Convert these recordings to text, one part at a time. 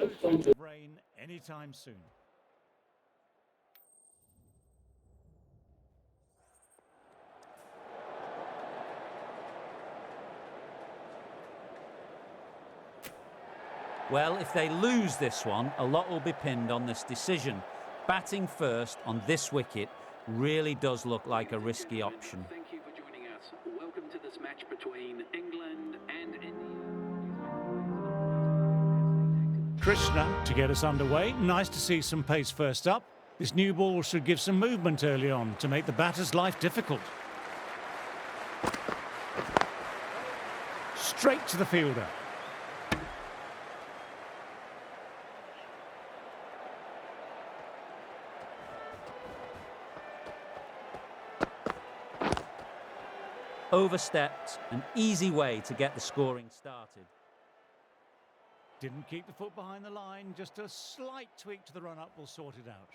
no threat of rain anytime soon. Well, if they lose this one, a lot will be pinned on this decision. Batting first on this wicket really does look like a risky option. Thank you for joining us. Welcome to this match between England and India. Krishna to get us underway. Nice to see some pace first up. This new ball should give some movement early on to make the batter's life difficult. Straight to the fielder. Overstepped, an easy way to get the scoring started. Didn't keep the foot behind the line, just a slight tweak to the run-up will sort it out.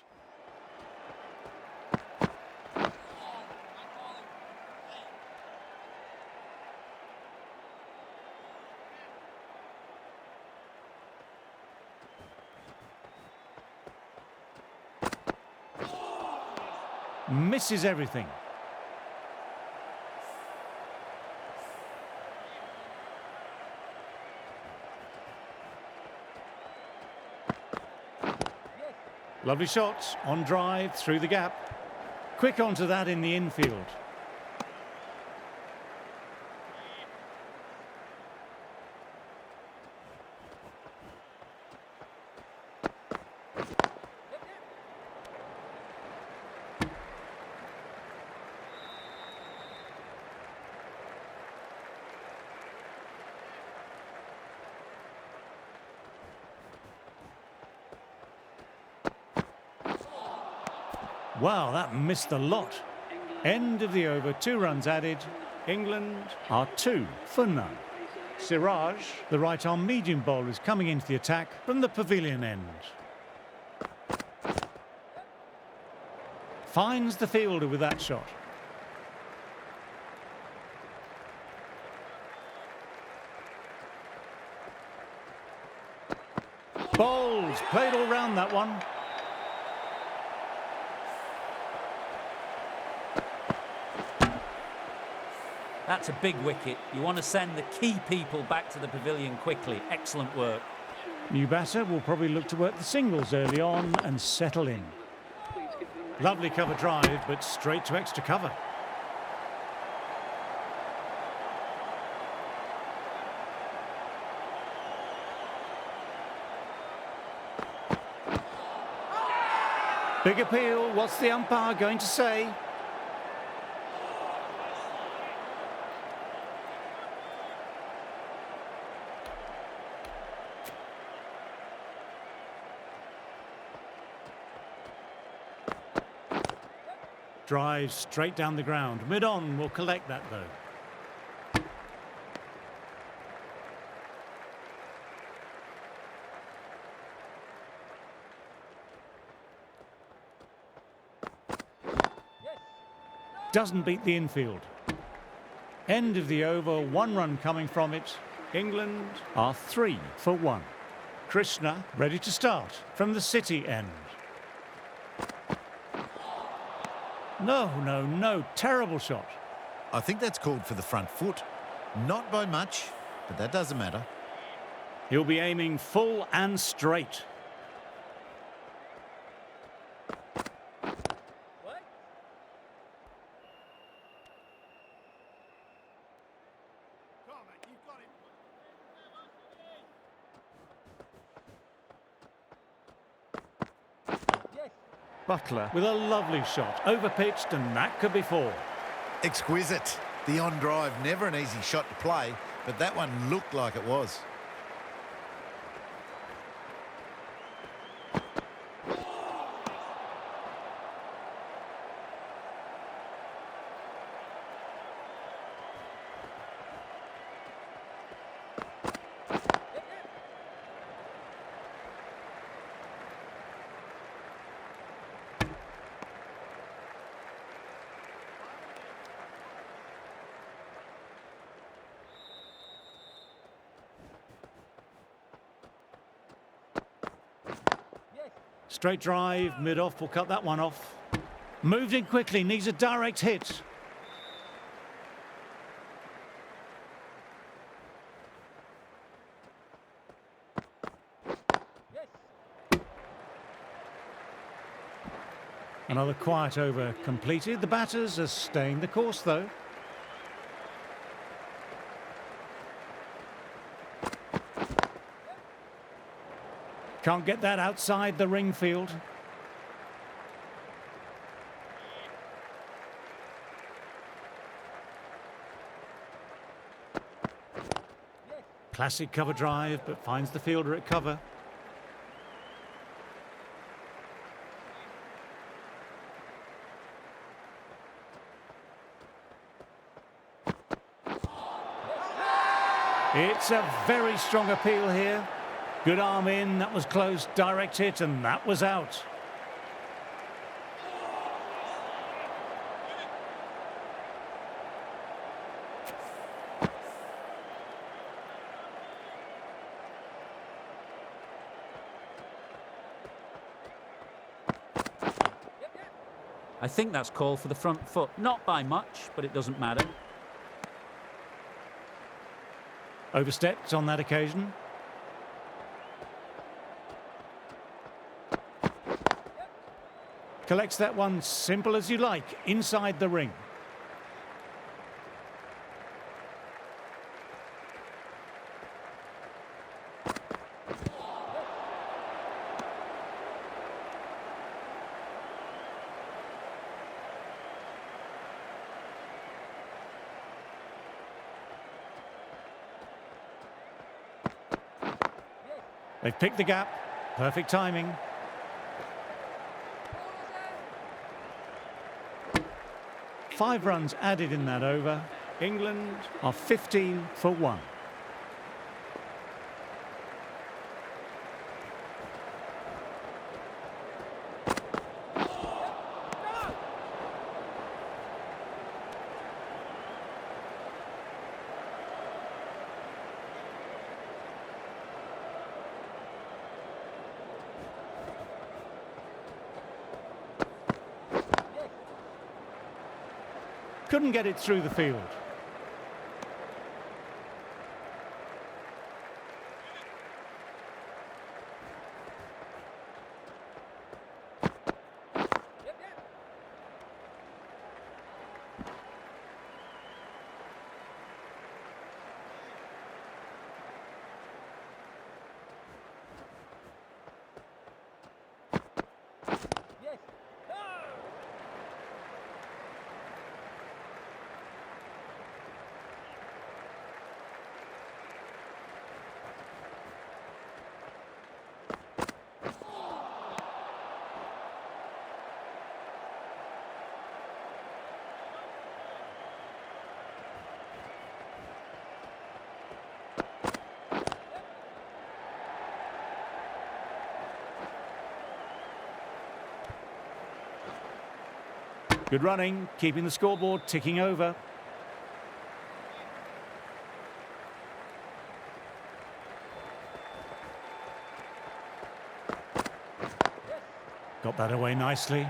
Misses everything. Lovely shots on drive through the gap. Quick onto that in the infield. Wow, that missed a lot. End of the over, 2 runs added. England are 2 for none. Siraj, the right-arm medium bowler, is coming into the attack from the pavilion end. Finds the fielder with that shot. Bowls, played all round that one. That's a big wicket. You want to send the key people back to the pavilion quickly. Excellent work. New batter will probably look to work the singles early on and settle in. Lovely cover drive, but straight to extra cover. Big appeal. What's the umpire going to say? Drives straight down the ground. Mid-on will collect that though. Doesn't beat the infield. End of the over, 1 run coming from it. England are 3 for 1. Krishna ready to start from the City end. No, terrible shot. I think that's called for the front foot. Not by much, but that doesn't matter. He'll be aiming full and straight. Butler with a lovely shot, overpitched, and that could be 4. Exquisite. The on drive, never an easy shot to play, but that one looked like it was. Straight drive, mid-off will cut that one off. Moved in quickly, needs a direct hit. Another quiet over completed. The batters are staying the course, though. Can't get that outside the ring field. Classic cover drive, but finds the fielder at cover. It's a very strong appeal here. Good arm in, that was close, direct hit, and that was out. I think that's called for the front foot. Not by much, but it doesn't matter. Overstepped on that occasion. Collects that one simple as you like, inside the ring. They've picked the gap. Perfect timing. Five runs added in that over. England are 15 for 1. Couldn't get it through the field. Good running, keeping the scoreboard ticking over. Got that away nicely.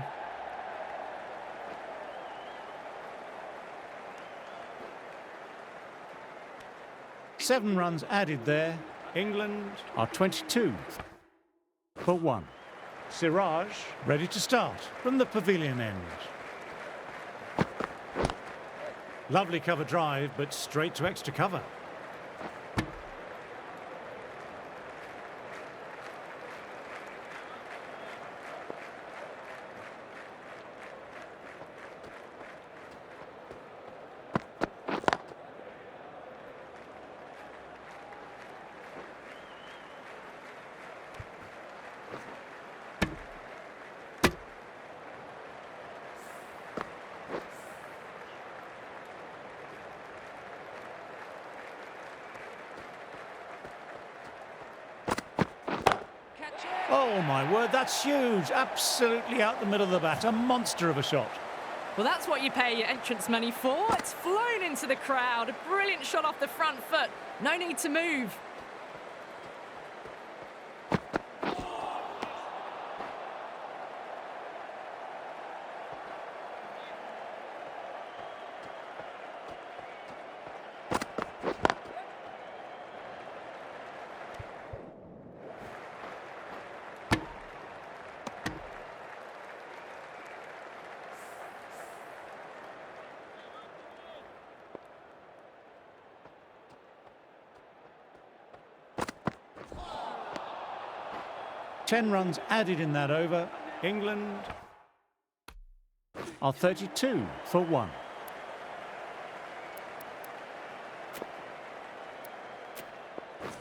Seven runs added there. England are 22 for 1. Siraj ready to start from the pavilion end. Lovely cover drive, but straight to extra cover. Oh my word, that's huge. Absolutely out the middle of the bat. A monster of a shot. Well, that's what you pay your entrance money for. It's flown into the crowd. A brilliant shot off the front foot. No need to move. 10 runs added in that over. England are 32 for 1.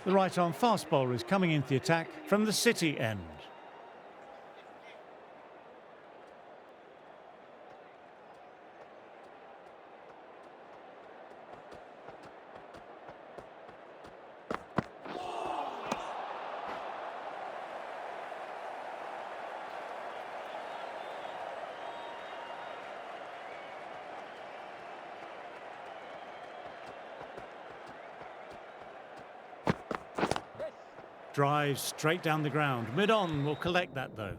The right-arm fast bowler is coming into the attack from the City end. Drives straight down the ground. Mid-on will collect that though.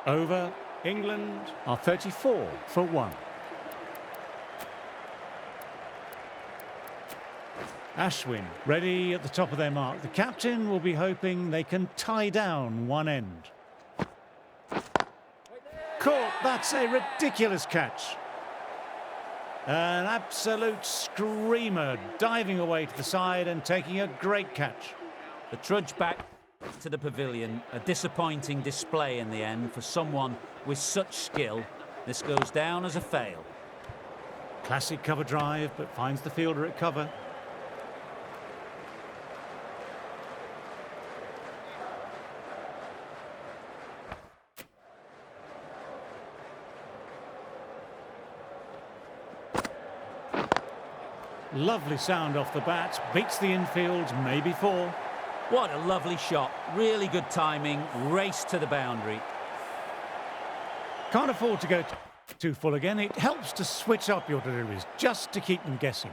Over. England are 34 for 1. Ashwin ready at the top of their mark. The captain will be hoping they can tie down one end. Caught. That's a ridiculous catch. An absolute screamer, diving away to the side and taking a great catch. The trudge back to the pavilion, a disappointing display in the end for someone with such skill. This goes down as a fail. Classic cover drive, but finds the fielder at cover. Lovely sound off the bat, beats the infield, maybe 4. What a lovely shot, really good timing, race to the boundary. Can't afford to go too full again. It helps to switch up your deliveries, just to keep them guessing.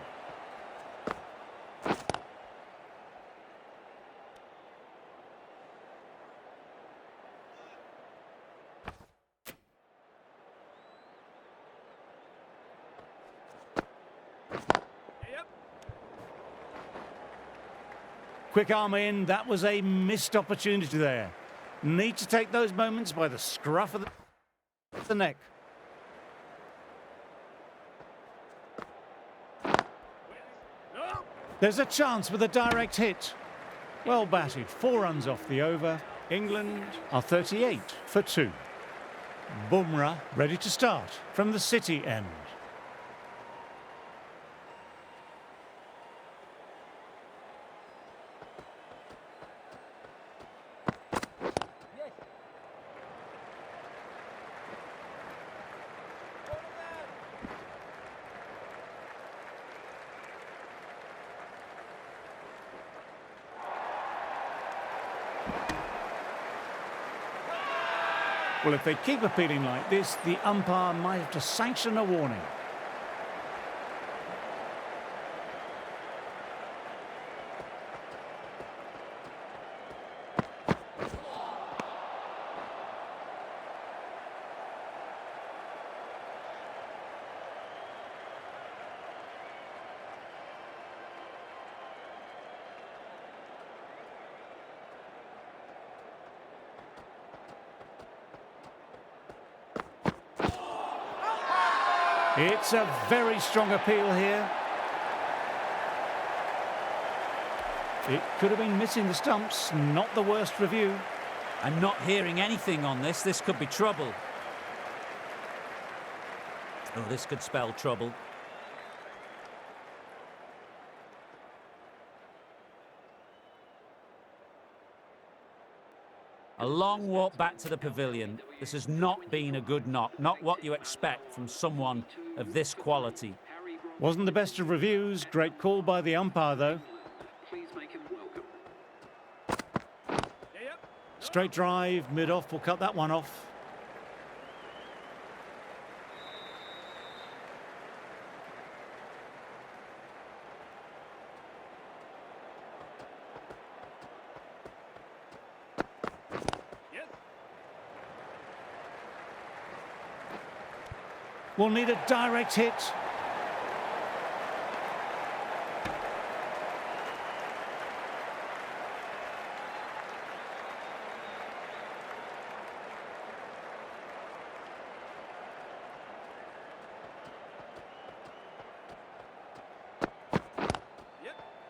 Quick arm in, that was a missed opportunity there. Need to take those moments by the scruff of the neck. There's a chance with a direct hit. Well batted, 4 runs off the over. England are 38 for 2. Bumrah ready to start from the City end. Well, if they keep appealing like this, the umpire might have to sanction a warning. It's a very strong appeal here. It could have been missing the stumps, not the worst review. I'm not hearing anything on this. This could be trouble. Oh, this could spell trouble. A long walk back to the pavilion. This has not been a good knock, not what you expect from someone of this quality. Wasn't the best of reviews. Great call by the umpire, though. Please make him welcome. Straight drive, mid-off, will cut that one off. We'll need a direct hit.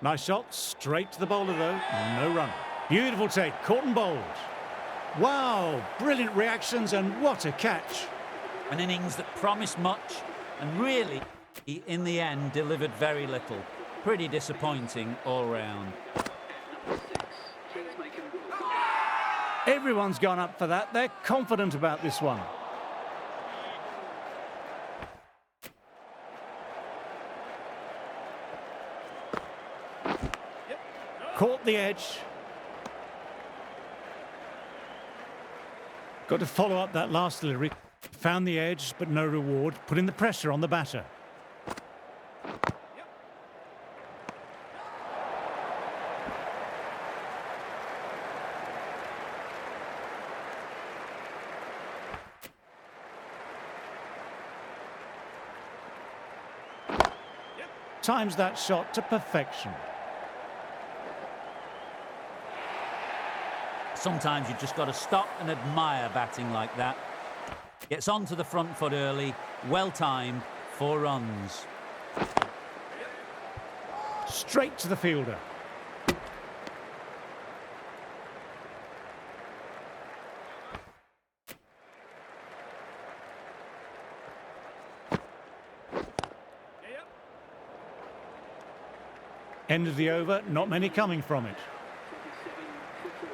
Nice shot, straight to the bowler though, no run. Beautiful take, caught and bowled. Wow, brilliant reactions and what a catch. An innings that promised much and really, in the end, delivered very little. Pretty disappointing all round. Please make him welcome. Everyone's gone up for that, they're confident about this one. Caught the edge. Got to follow up that last delivery. Found the edge, but no reward. Putting the pressure on the batter. Times that shot to perfection. Sometimes you've just got to stop and admire batting like that. Gets onto the front foot early, well timed, 4 runs. Straight to the fielder. End of the over, not many coming from it. 27 for 4.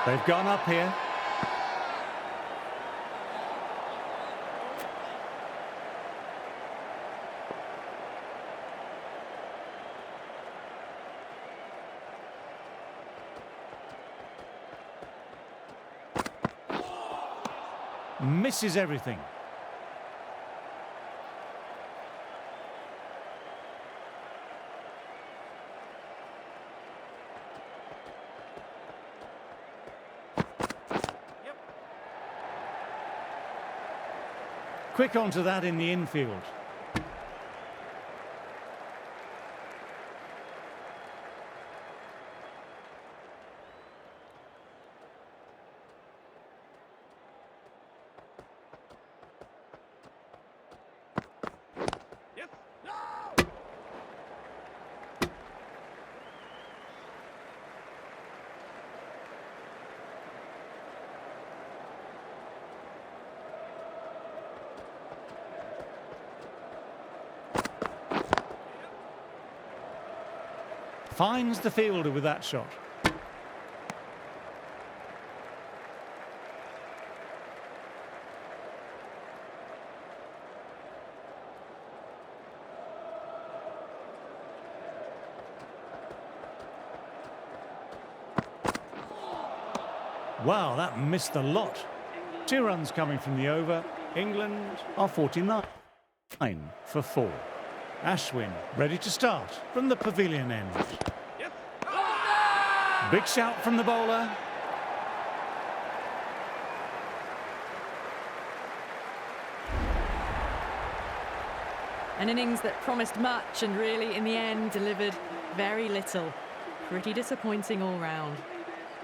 They've gone up here. Misses everything. Quick onto that in the infield. Finds the fielder with that shot. Wow, that missed a lot. 2 runs coming from the over. England are 49 for 4. Ashwin ready to start from the pavilion end. Big shout from the bowler. An innings that promised much and really, in the end, delivered very little. Pretty disappointing all round.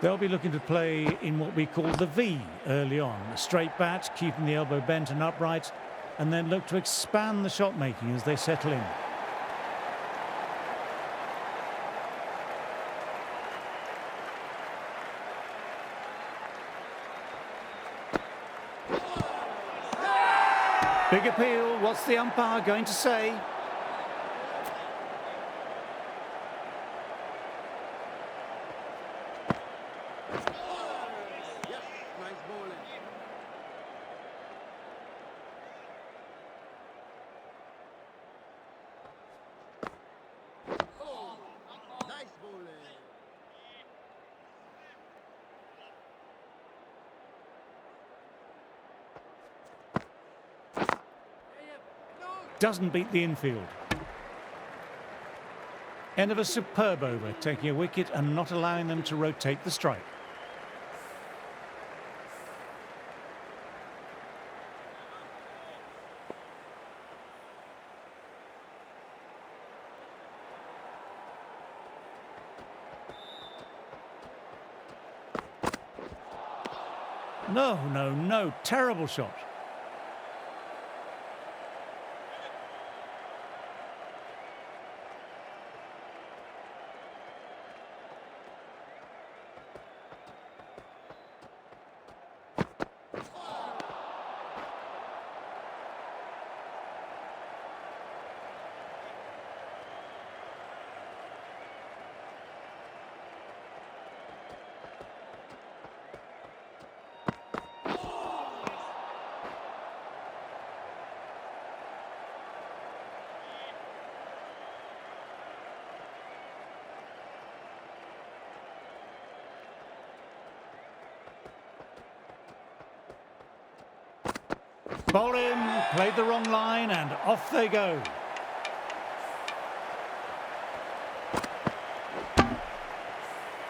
They'll be looking to play in what we call the V early on. A straight bat, keeping the elbow bent and upright, and then look to expand the shot making as they settle in. Big appeal. What's the umpire going to say? Doesn't beat the infield. End of a superb over, taking a wicket and not allowing them to rotate the strike. No, terrible shot. Bowl in, played the wrong line, and off they go.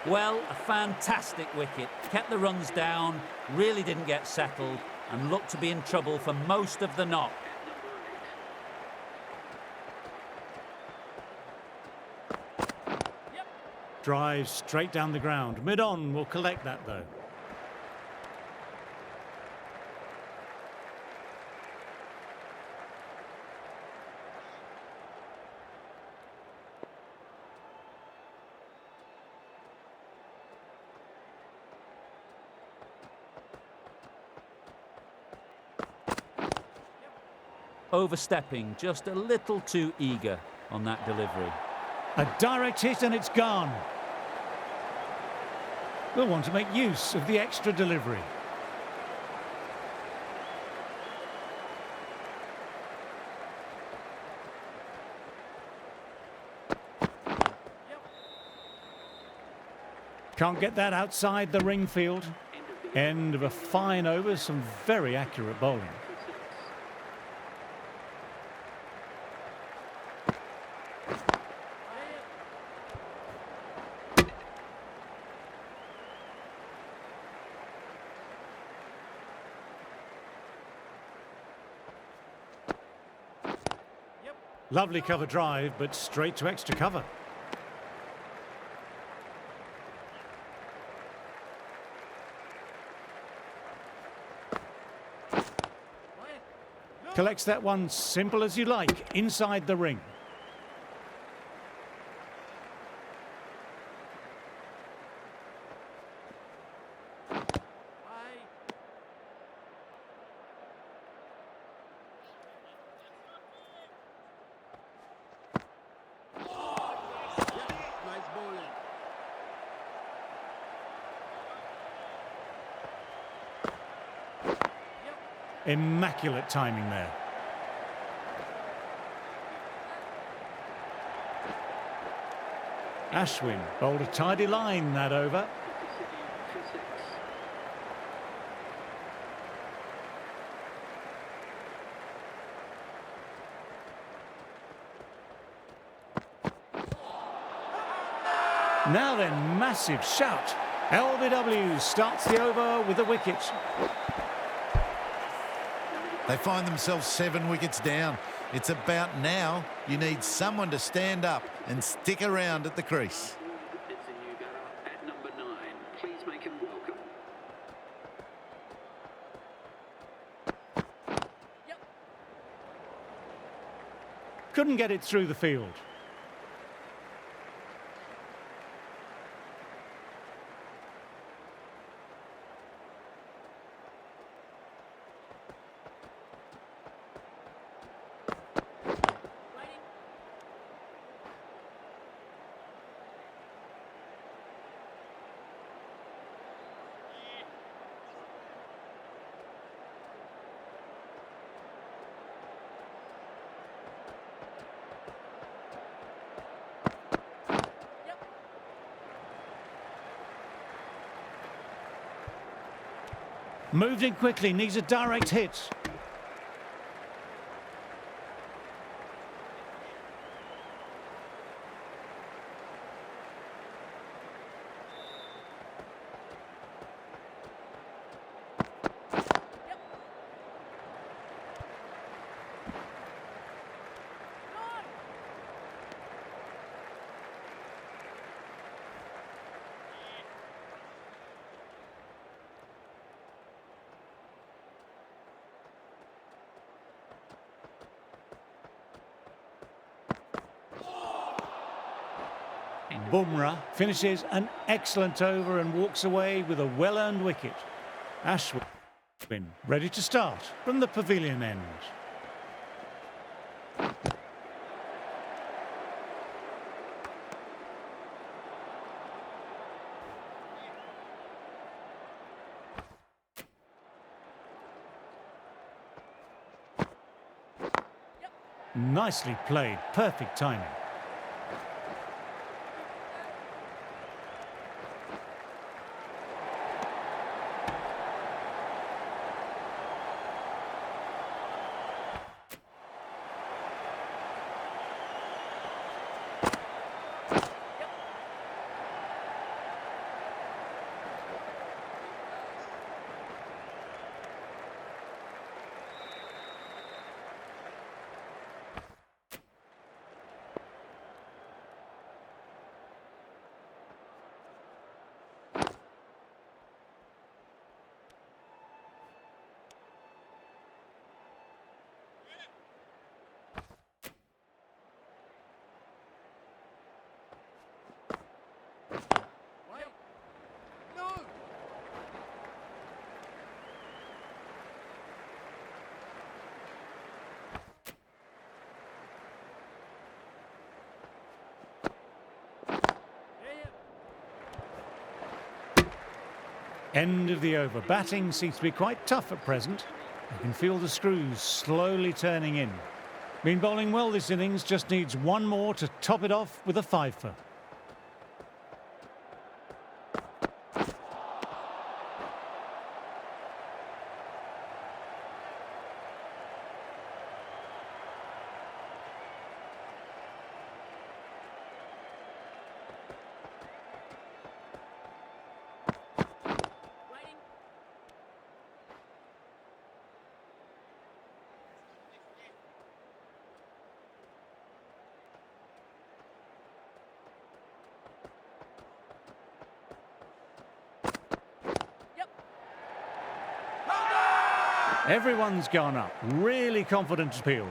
Well, a fantastic wicket. Kept the runs down, really didn't get settled, and looked to be in trouble for most of the knock. Drives straight down the ground. Mid-on will collect that, though. Overstepping, just a little too eager on that delivery. A direct hit and it's gone. We'll want to make use of the extra delivery. Can't get that outside the ring field. End of a fine over, some very accurate bowling. Lovely cover drive, but straight to extra cover. Collects that one simple as you like, inside the ring. Immaculate timing there. Ashwin bowled a tidy line that over. Now then, massive shout. LBW starts the over with a wicket. They find themselves 7 wickets down. It's about now you need someone to stand up and stick around at the crease. It's a new batter at number 9. Please make him welcome. Couldn't get it through the field. Moved in quickly, needs a direct hit. Bumrah finishes an excellent over and walks away with a well-earned wicket. Ashwin ready to start from the pavilion end. Nicely played, perfect timing. End of the over. Batting seems to be quite tough at present. You can feel the screws slowly turning in. Been bowling well this innings, just needs one more to top it off with a fifer. Everyone's gone up. Really confident appeal.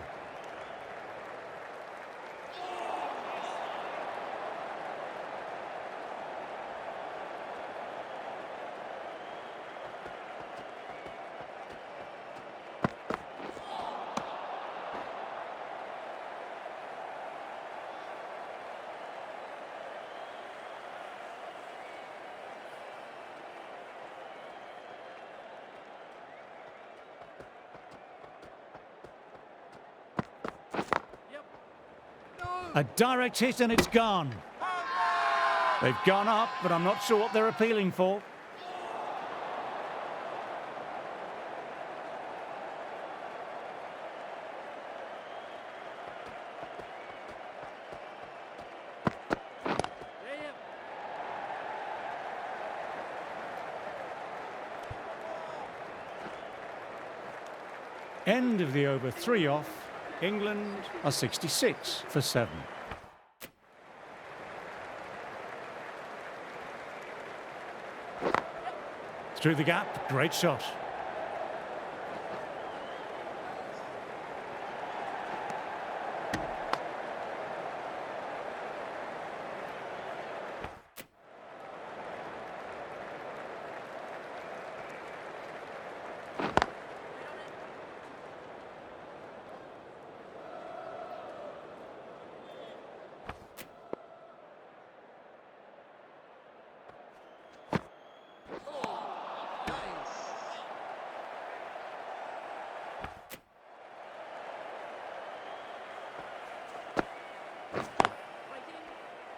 A direct hit and it's gone. They've gone up, but I'm not sure what they're appealing for. End of the over, 3 off. England are 66 for 7. Through the gap, great shot.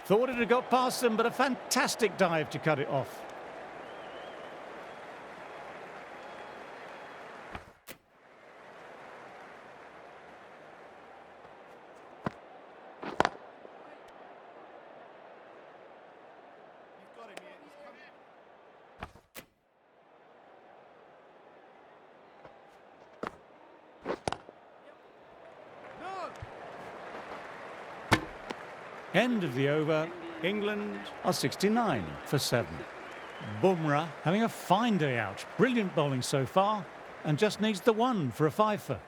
Thought it had got past them, but a fantastic dive to cut it off. End of the over. England are 69 for 7. Bumrah having a fine day out. Brilliant bowling so far and just needs the one for a fifer.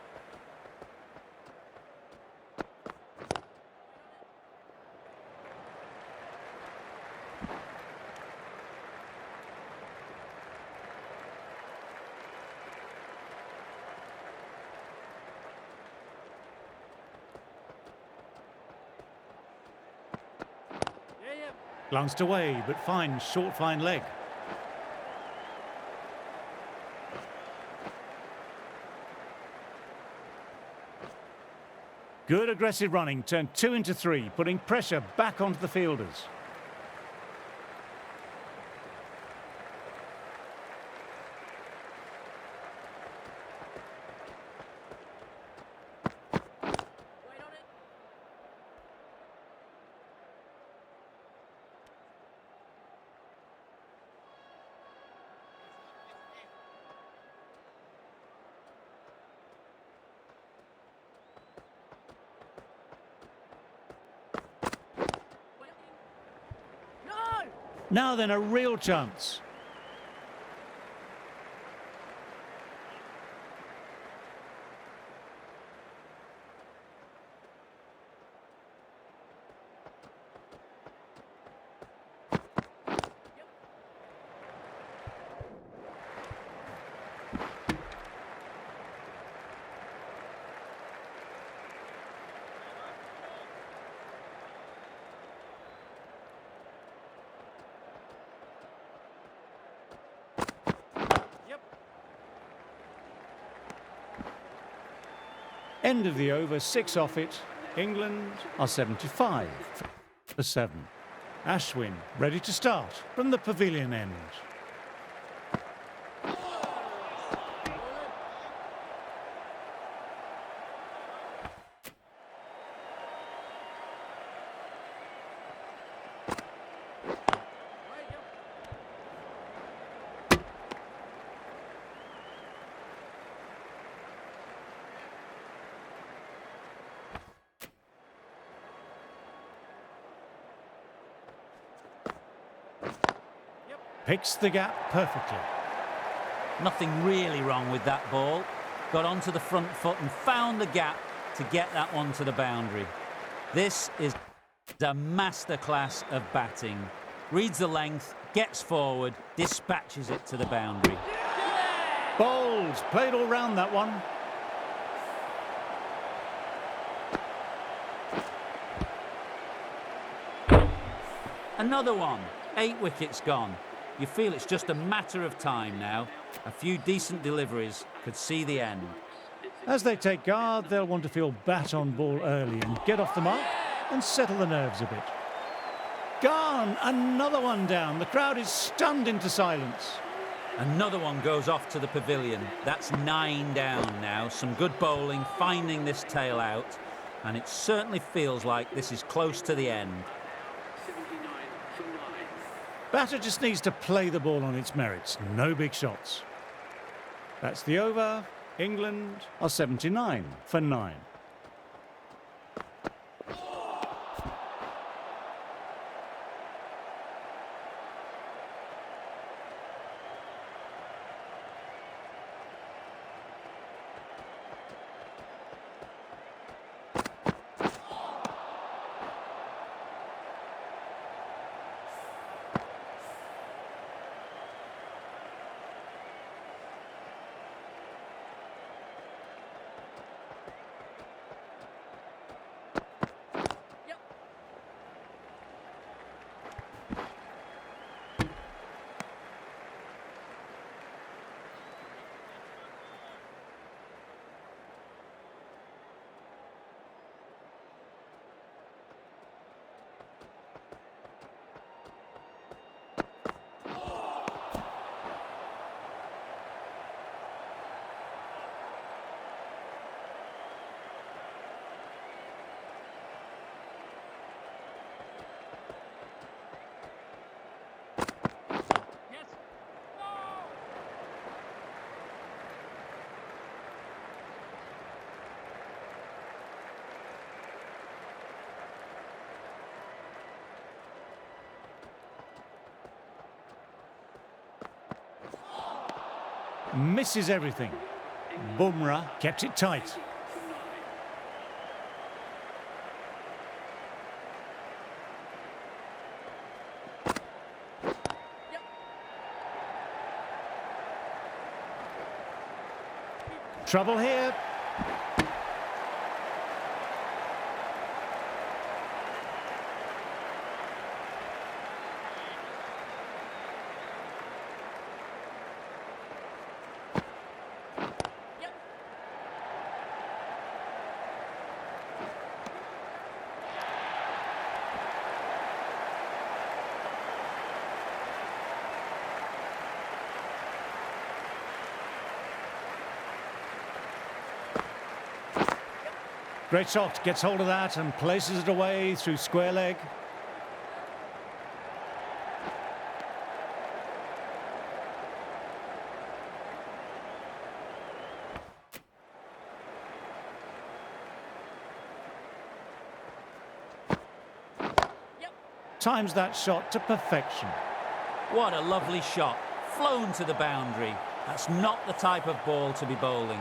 Glanced away, but fine, short, fine leg. Good aggressive running, turned 2 into 3, putting pressure back onto the fielders. Now then, a real chance. End of the over, 6 off it. England are 75 for 7. Ashwin ready to start from the pavilion end. Picks the gap perfectly. Nothing really wrong with that ball. Got onto the front foot and found the gap to get that one to the boundary. This is a masterclass of batting. Reads the length, gets forward, dispatches it to the boundary. Bowls, played all round that one. Another one. 8 wickets gone. You feel it's just a matter of time now. A few decent deliveries could see the end. As they take guard, they'll want to feel bat on ball early and get off the mark and settle the nerves a bit. Gone! Another one down. The crowd is stunned into silence. Another one goes off to the pavilion. That's 9 down now. Some good bowling, finding this tail out. And it certainly feels like this is close to the end. Batter just needs to play the ball on its merits. No big shots. That's the over. England are 79 for 9. misses everything. Bumrah kept it tight. Trouble here. Great shot, gets hold of that and places it away through square leg. Times that shot to perfection. What a lovely shot. Flown to the boundary. That's not the type of ball to be bowling.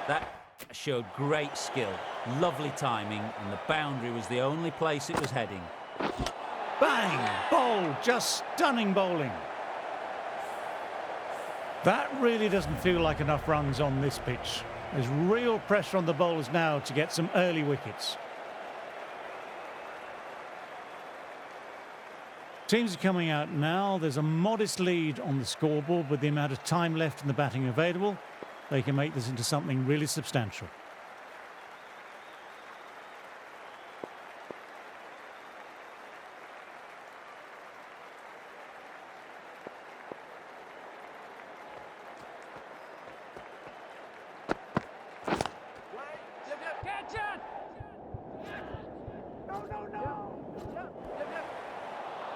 That showed great skill, lovely timing, and the boundary was the only place it was heading. Bang! Bowled, just stunning bowling. That really doesn't feel like enough runs on this pitch. There's real pressure on the bowlers now to get some early wickets. Teams are coming out now. There's a modest lead on the scoreboard with the amount of time left in the batting available. They can make this into something really substantial.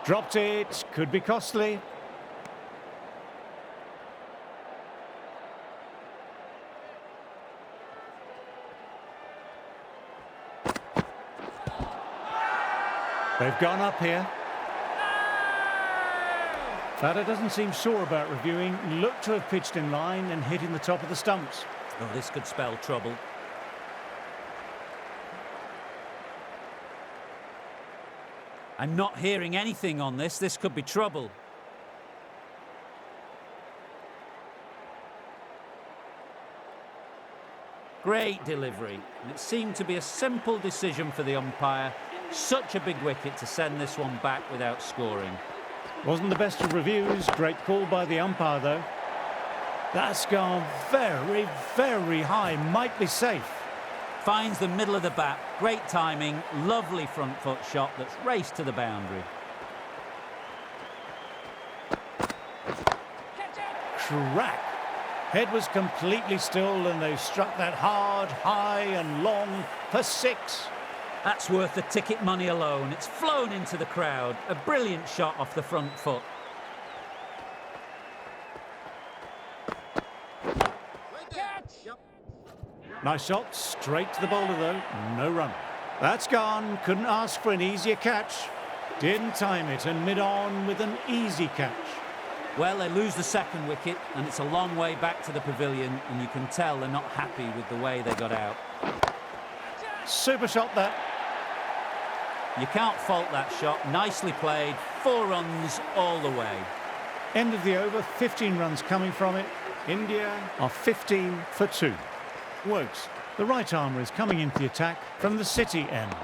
Dropped it, could be costly. They've gone up here. Batter doesn't seem sure about reviewing. Looked to have pitched in line and hit in the top of the stumps. Oh, this could spell trouble. I'm not hearing anything on this. This could be trouble. Great delivery. And it seemed to be a simple decision for the umpire. Such a big wicket to send this one back without scoring. Wasn't the best of reviews. Great call by the umpire, though. That's gone very, very high. Might be safe. Finds the middle of the bat. Great timing. Lovely front foot shot that's raced to the boundary. Crack. Head was completely still and they struck that hard, high and long for 6. That's worth the ticket money alone. It's flown into the crowd. A brilliant shot off the front foot. Nice shot, straight to the bowler though, no run. That's gone, couldn't ask for an easier catch. Didn't time it and mid-on with an easy catch. Well, they lose the second wicket and it's a long way back to the pavilion and you can tell they're not happy with the way they got out. Super shot there. You can't fault that shot. Nicely played. 4 runs all the way. End of the over, 15 runs coming from it. India are 15 for 2. Wokes, the right armour, is coming into the attack from the City end.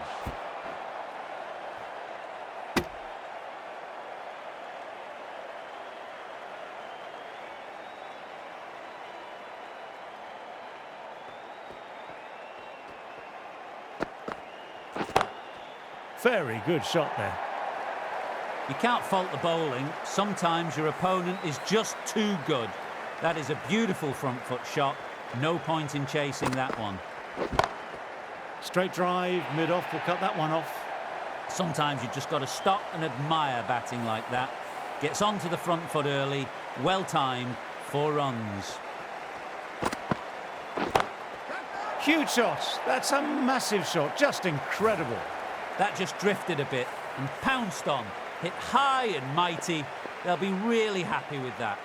Very good shot there. You can't fault the bowling. Sometimes your opponent is just too good. That is a beautiful front foot shot. No point in chasing that one. Straight drive, mid-off will cut that one off. Sometimes you've just got to stop and admire batting like that. Gets onto the front foot early. Well timed. 4 runs. Huge shot. That's a massive shot. Just incredible. That just drifted a bit and pounced on. Hit high and mighty. They'll be really happy with that.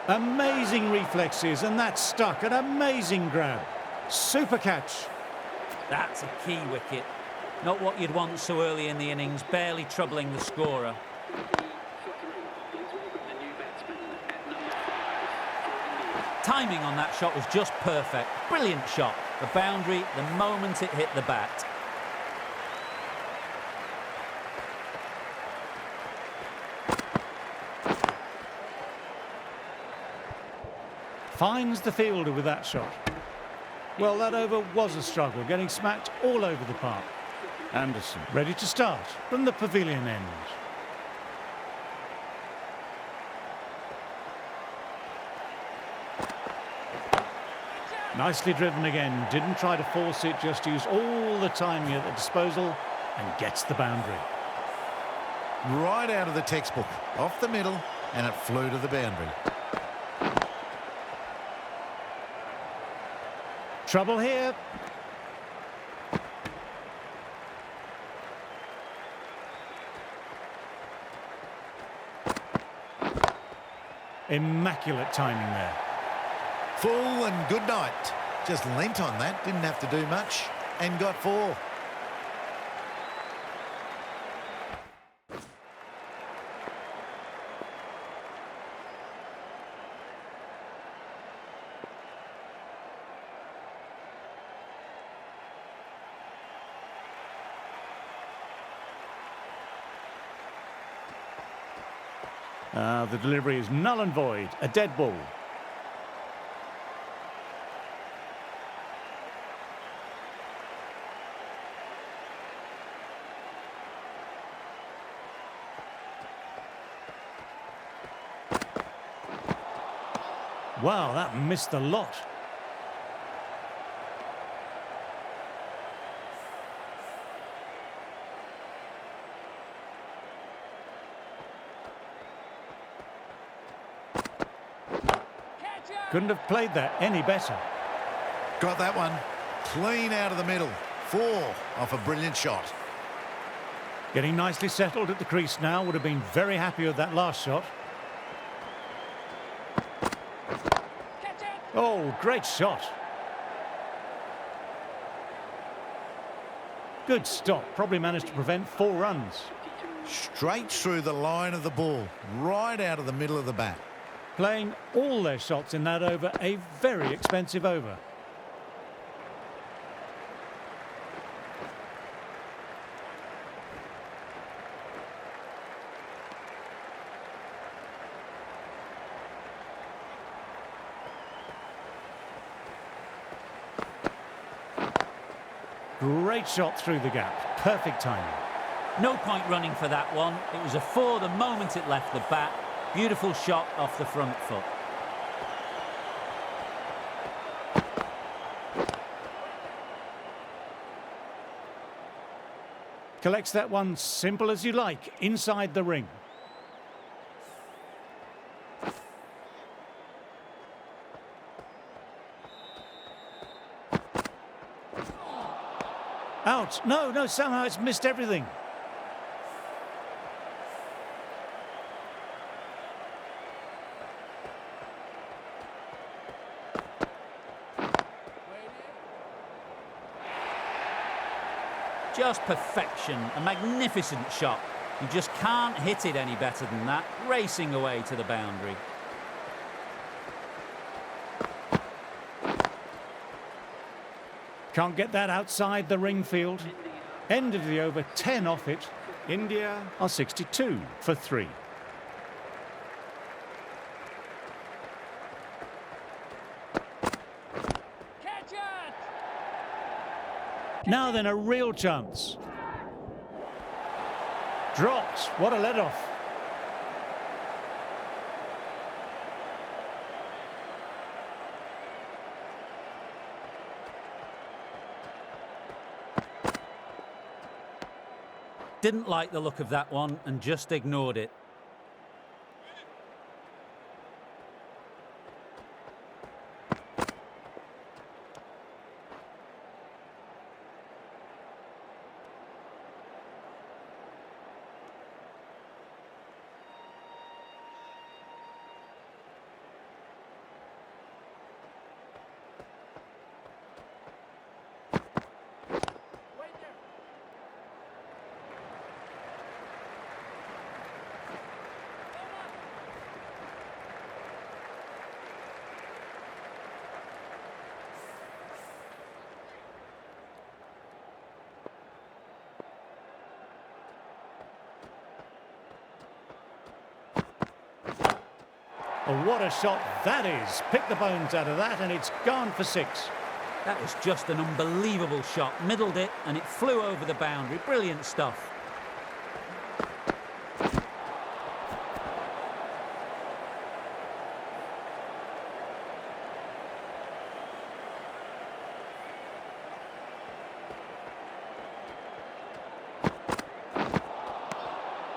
Amazing reflexes, and that's stuck. An amazing grab. Super catch. That's a key wicket. Not what you'd want so early in the innings, barely troubling the scorer. Please welcome the new batsman at number 5 for India. Timing on that shot was just perfect. Brilliant shot. The boundary the moment it hit the bat. Finds the fielder with that shot. Well, that over was a struggle, getting smacked all over the park. Anderson ready to start from the pavilion end. Nicely driven again, didn't try to force it, just used all the timing at the disposal and gets the boundary. Right out of the textbook, off the middle, and it flew to the boundary. Trouble here. Immaculate timing there. Full and good night. Just leant on that, didn't have to do much, and got 4. The delivery is null and void, a dead ball. Wow, that missed the lot. Couldn't have played that any better. Got that one. Clean out of the middle. 4 off a brilliant shot. Getting nicely settled at the crease now. Would have been very happy with that last shot. Oh, great shot. Good stop. Probably managed to prevent 4 runs. Straight through the line of the ball. Right out of the middle of the bat. Playing all their shots in that over, a very expensive over. Great shot through the gap. Perfect timing. No point running for that one. It was a 4 the moment it left the bat. Beautiful shot off the front foot. Collects that one simple as you like, inside the ring. Out. No, somehow it's missed everything. Just perfection, a magnificent shot. You just can't hit it any better than that, racing away to the boundary. Can't get that outside the ring field. End of the over, 10 off it. India are 62 for 3. Now then, a real chance. Dropped. What a let-off. Didn't like the look of that one and just ignored it. Oh, what a shot that is. Pick the bones out of that and it's gone for 6. That was just an unbelievable shot. Middled it and it flew over the boundary. Brilliant stuff.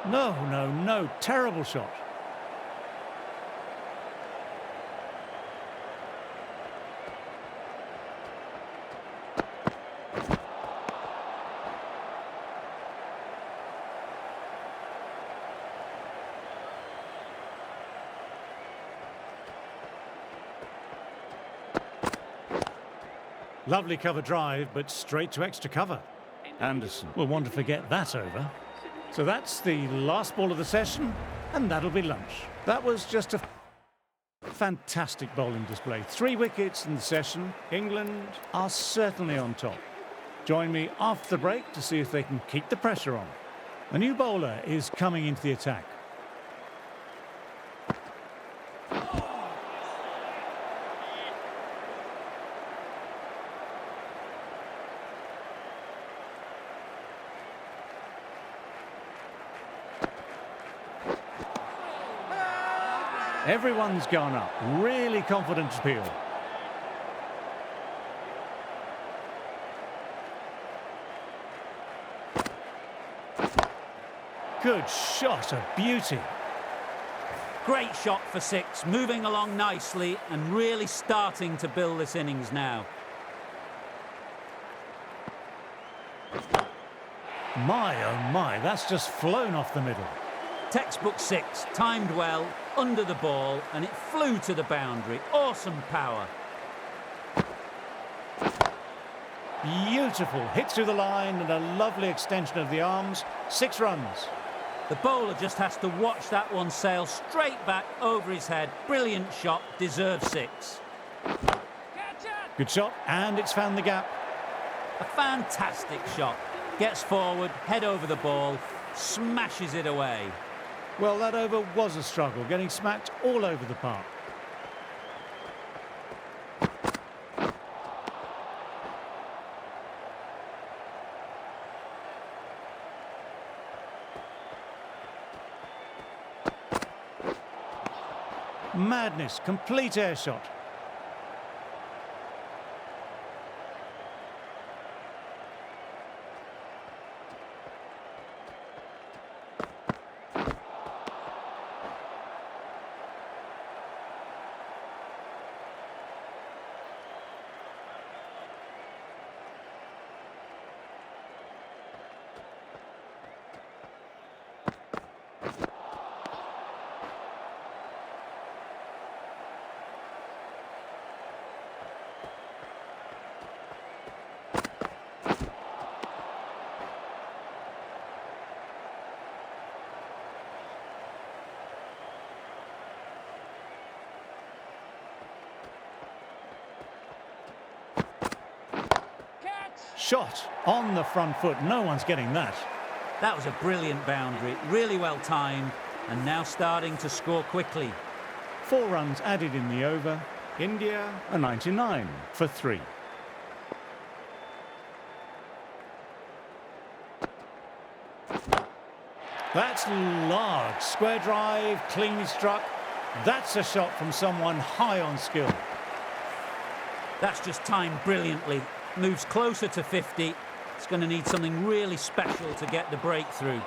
No, no, no. Terrible shot. Lovely cover drive, but straight to extra cover. Anderson will want to forget that over. So that's the last ball of the session, and that'll be lunch. That was just a fantastic bowling display. 3 wickets in the session. England are certainly on top. Join me after the break to see if they can keep the pressure on. A new bowler is coming into the attack. Everyone's gone up. Really confident appeal. Good shot, a beauty. Great shot for 6, moving along nicely and really starting to build this innings now. My, oh my, that's just flown off the middle. Textbook 6, timed well, under the ball, and it flew to the boundary. Awesome power. Beautiful, hit through the line and a lovely extension of the arms. 6 runs. The bowler just has to watch that one sail straight back over his head. Brilliant shot, deserves 6. Good shot, and it's found the gap. A fantastic shot. Gets forward, head over the ball, smashes it away. Well, that over was a struggle, getting smacked all over the park. Madness, complete air shot. Shot on the front foot. No one's getting that. That was a brilliant boundary, really well timed, and now starting to score quickly. 4 runs added in the over. India a 99 for 3. That's large. Square drive, cleanly struck. That's a shot from someone high on skill. That's just timed brilliantly. Moves closer to 50. It's going to need something really special to get the breakthrough.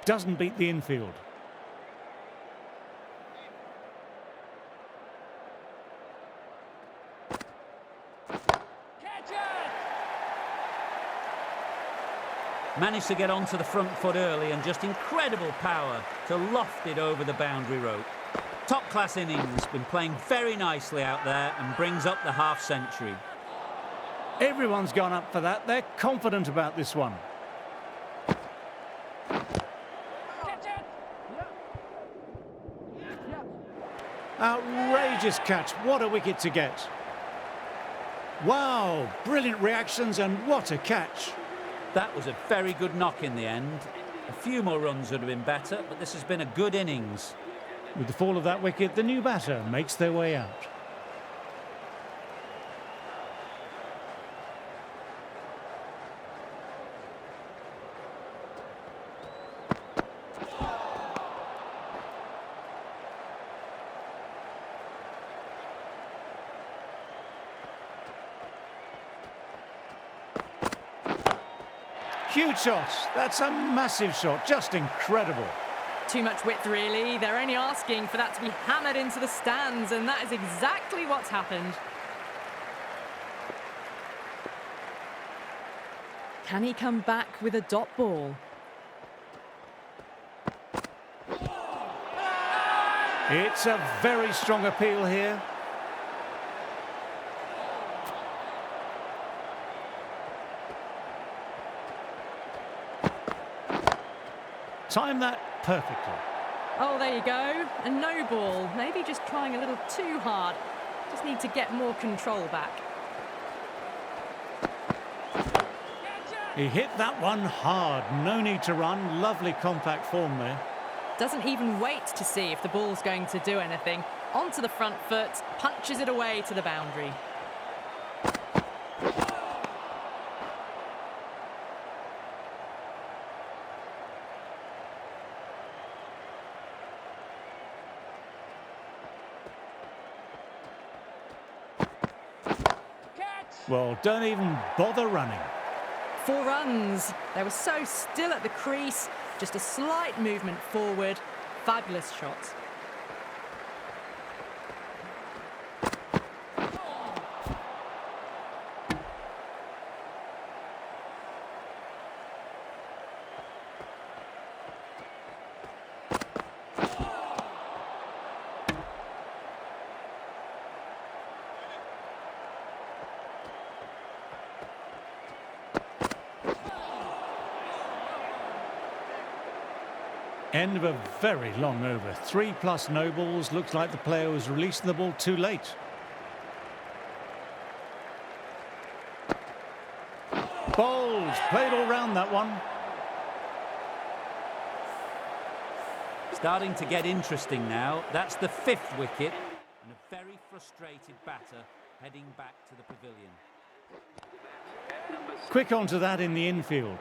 Doesn't beat the infield. Managed to get onto the front foot early and just incredible power to loft it over the boundary rope. Top-class innings, been playing very nicely out there and brings up the half-century. Everyone's gone up for that. They're confident about this one. Outrageous catch. What a wicket to get. Wow, brilliant reactions and what a catch. That was a very good knock in the end. A few more runs would have been better, but this has been a good innings. With the fall of that wicket, the new batter makes their way out. Huge shot. That's a massive shot. Just incredible. Too much width, really. They're only asking for that to be hammered into the stands, and that is exactly what's happened. Can he come back with a dot ball? It's a very strong appeal here. Time that perfectly. Oh, there you go. A no ball. Maybe just trying a little too hard. Just need to get more control back. He hit that one hard. No need to run. Lovely compact form there. Doesn't even wait to see if the ball's going to do anything. Onto the front foot, punches it away to the boundary. Well, don't even bother running. 4 runs. They were so still at the crease. Just a slight movement forward. Fabulous shot. End of a very long over. 3+ no balls. Looks like the player was releasing the ball too late. Bowls. Played all round that one. Starting to get interesting now. That's the 5th wicket, and a very frustrated batter heading back to the pavilion. Quick onto that in the infield.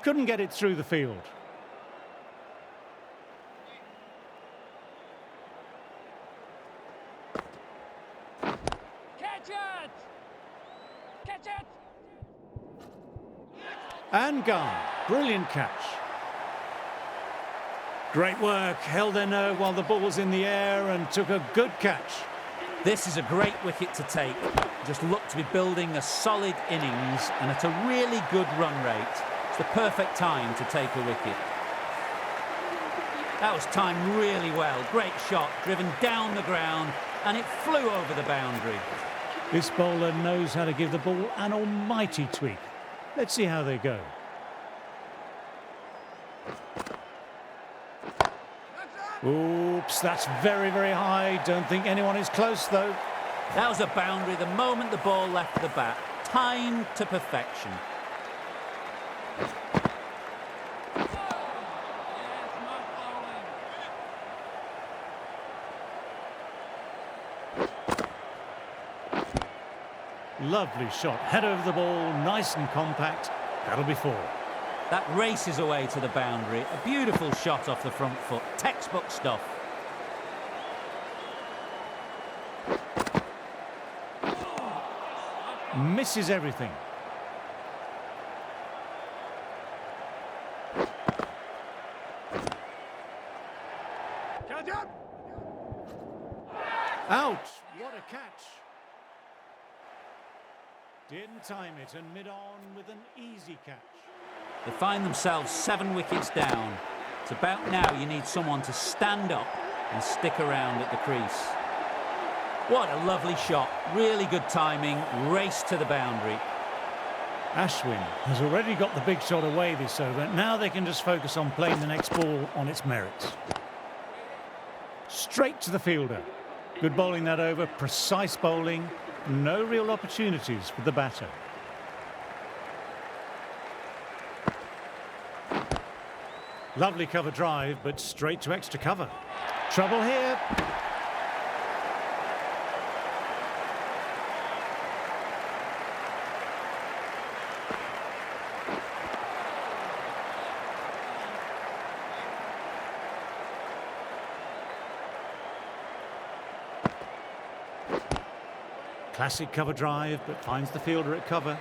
Couldn't get it through the field. Catch it! Catch it! And gone. Brilliant catch. Great work. Held their nerve while the ball was in the air and took a good catch. This is a great wicket to take. Just looked to be building a solid innings and at a really good run rate. It's the perfect time to take a wicket. That was timed really well. Great shot, driven down the ground, and it flew over the boundary. This bowler knows how to give the ball an almighty tweak. Let's see how they go. Oops, that's very, very high. Don't think anyone is close, though. That was a boundary the moment the ball left the bat. Timed to perfection. Lovely shot. Head over the ball, nice and compact. That'll be 4. That races away to the boundary. A beautiful shot off the front foot. Textbook stuff. Misses everything. Out. What a catch. Didn't time it and mid-on with an easy catch. They find themselves 7 wickets down. It's about now you need someone to stand up and stick around at the crease. What a lovely shot. Really good timing. Race to the boundary. Ashwin has already got the big shot away this over. Now they can just focus on playing the next ball on its merits. Straight to the fielder. Good bowling that over. Precise bowling. No real opportunities for the batter. Lovely cover drive, but straight to extra cover. Trouble here. Classic cover drive, but finds the fielder at cover.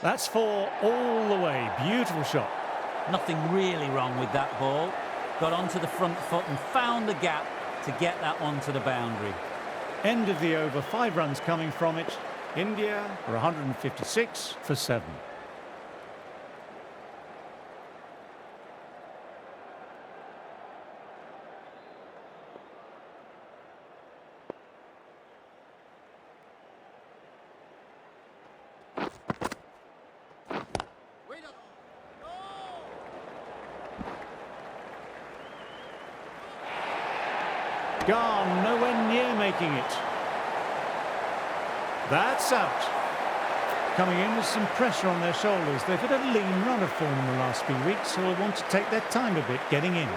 That's 4 all the way. Beautiful shot. Nothing really wrong with that ball. Got onto the front foot and found the gap to get that one to the boundary. End of the over, 5 runs coming from it. India are 156 for 7. Gone, nowhere near making it. That's out. Coming in with some pressure on their shoulders. They've had a lean run of form in the last few weeks, so will want to take their time a bit getting in.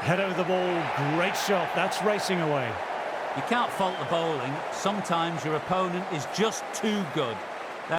Head over the ball, great shot, that's racing away. You can't fault the bowling. Sometimes your opponent is just too good.